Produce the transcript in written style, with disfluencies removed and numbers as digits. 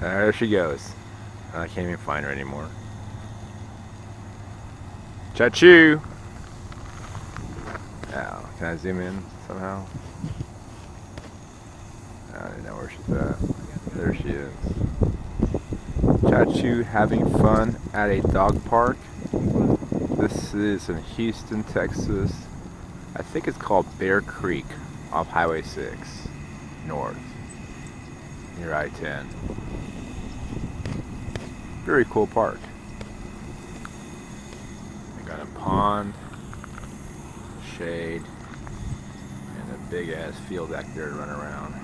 There she goes. I can't even find her anymore. Cha-Chu! Oh, can I zoom in somehow? I don't know where she's at. There she is. Cha-Chu having fun at a dog park. This is in Houston, Texas. I think it's called Bear Creek off Highway 6 north near I-10. Very cool park. We got a pond, shade, and a big ass field back there to run around.